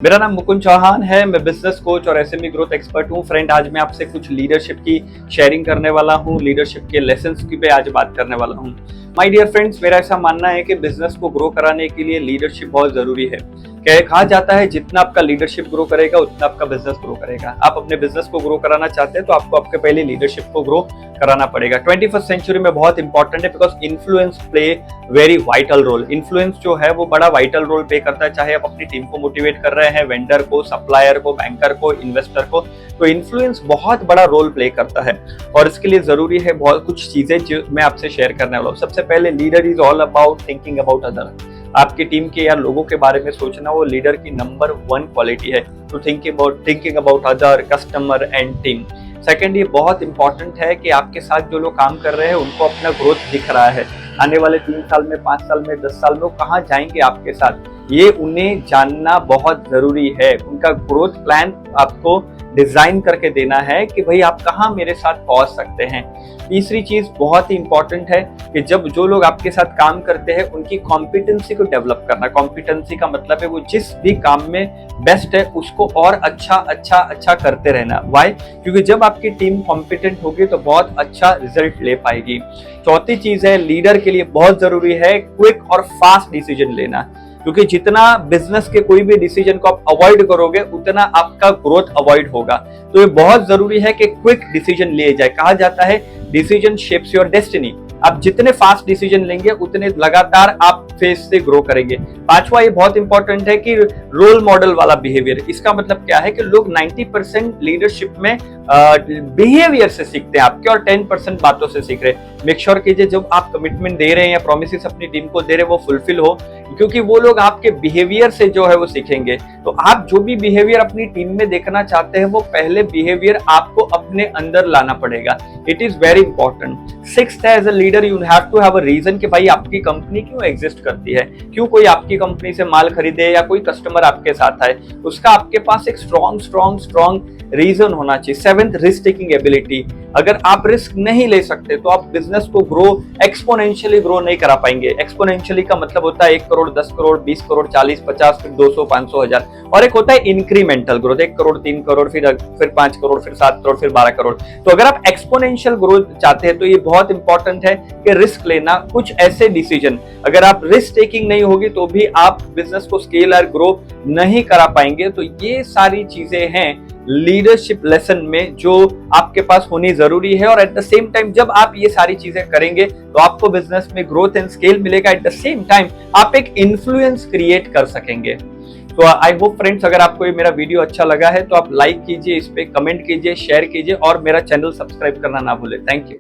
मेरा नाम मुकुंद चौहान है। मैं बिजनेस कोच और एसएमई ग्रोथ एक्सपर्ट हूँ। फ्रेंड, आज मैं आपसे कुछ लीडरशिप की शेयरिंग करने वाला हूँ। लीडरशिप के लेसन्स की पे आज बात करने वाला हूँ। माय डियर फ्रेंड्स, मेरा ऐसा मानना है कि बिजनेस को ग्रो कराने के लिए लीडरशिप बहुत जरूरी है। कहा जाता है जितना आपका लीडरशिप ग्रो करेगा उतना आपका बिजनेस ग्रो करेगा। आप अपने बिजनेस को ग्रो कराना चाहते हैं तो आपको आपके पहले लीडरशिप को ग्रो कराना पड़ेगा। 21st सेंचुरी में बहुत इंपॉर्टेंट है because influence play very vital role. Influence जो है वो बड़ा वाइटल रोल प्ले करता है, चाहे आप अपनी टीम को मोटिवेट कर रहे हैं, वेंडर को, सप्लायर को, बैंकर को, इन्वेस्टर को, तो इन्फ्लुएंस बहुत बड़ा रोल प्ले करता है। और इसके लिए जरूरी है बहुत कुछ चीजें जो मैं आपसे शेयर करने वाला हूँ। सबसे पहले, leader is all about thinking about other. आपकी टीम के या लोगों के बारे में सोचना वो लीडर की नंबर 1 क्वालिटी है। तो thinking about other, customer and team. Second, ये बहुत इंपॉर्टेंट है कि आपके साथ जो लोग काम कर रहे हैं उनको अपना ग्रोथ दिख रहा है। आने वाले 3 साल में, 5 साल में, 10 साल में वो कहाँ जाएंगे आपके साथ, ये उन्हें जानना बहुत जरूरी है। उनका ग्रोथ प्लान आपको डिजाइन करके देना है कि भाई आप कहाँ मेरे साथ पहुंच सकते हैं। तीसरी चीज बहुत ही इंपॉर्टेंट है कि जब जो लोग आपके साथ काम करते हैं उनकी कॉम्पिटेंसी को डेवलप करना। कॉम्पिटेंसी का मतलब है वो जिस भी काम में बेस्ट है उसको और अच्छा करते रहना। व्हाई? क्योंकि जब आपकी टीम कॉम्पिटेंट होगी तो बहुत अच्छा रिजल्ट ले पाएगी। चौथी चीज है, लीडर के लिए बहुत जरूरी है क्विक और फास्ट डिसीजन लेना। क्योंकि जितना बिजनेस के कोई भी डिसीजन को आप अवॉइड करोगे उतना आपका ग्रोथ अवॉइड होगा। तो ये बहुत जरूरी है कि क्विक डिसीजन लिए जाए। कहा जाता है डिसीजन शेप्स योर डेस्टिनी। आप जितने फास्ट डिसीजन लेंगे उतने लगातार आप फेस से ग्रो करेंगे। पांचवा, ये बहुत इंपॉर्टेंट है कि रोल मॉडल वाला बिहेवियर। इसका मतलब क्या है कि लोग 90% लीडरशिप में बिहेवियर से सीखते हैं आपके, और 10% बातों से सीख रहे हैं। मेक श्योर कीजिए जब आप कमिटमेंट दे रहे हैं या प्रोमिसेस अपनी टीम को दे रहे हैं वो फुलफिल हो, क्योंकि वो लोग आपके बिहेवियर से जो है वो सीखेंगे। तो आप जो भी बिहेवियर अपनी टीम में देखना चाहते हैं वो पहले बिहेवियर आपको अपने अंदर लाना पड़ेगा। It is very important. Sixth है, as a leader you have to have a reason कि भाई आपकी कंपनी क्यों एग्जिस्ट करती है, क्यों कोई आपकी कंपनी से माल खरीदे या कोई कस्टमर आपके साथ आए, उसका आपके पास एक स्ट्रॉन्ग रीजन होना चाहिए। Seventh, risk taking ability. अगर आप रिस्क नहीं ले सकते तो आप बिजनेस को ग्रो एक्सपोनेंशियली ग्रो नहीं करा पाएंगे। एक्सपोनेंशियली का मतलब होता है 1 करोड़, 10 करोड़, 20 करोड़, 40, 50, फिर 200, 500, 1000। और एक होता है इंक्रीमेंटल ग्रोथ, 1 करोड़, 3 करोड़, फिर 5 करोड़, फिर 7 करोड़, फिर 12 करोड़। तो अगर आप एक्सपोनेंशियल ग्रोथ चाहते हैं तो ये बहुत इंपॉर्टेंट है कि रिस्क लेना। कुछ ऐसे डिसीजन, अगर आप रिस्क टेकिंग नहीं होगी तो भी आप बिजनेस को स्केल और ग्रो नहीं करा पाएंगे। तो ये सारी चीजें हैं लीडरशिप लेसन में जो आपके पास होनी जरूरी है। और एट द सेम टाइम जब आप ये सारी चीजें करेंगे तो आपको बिजनेस में ग्रोथ एंड स्केल मिलेगा। एट द सेम टाइम आप एक इन्फ्लुएंस क्रिएट कर सकेंगे। तो आई होप फ्रेंड्स, अगर आपको ये मेरा वीडियो अच्छा लगा है तो आप लाइक कीजिए, इस पे कमेंट कीजिए, शेयर कीजिए और मेरा चैनल सब्सक्राइब करना ना भूलें। Thank you.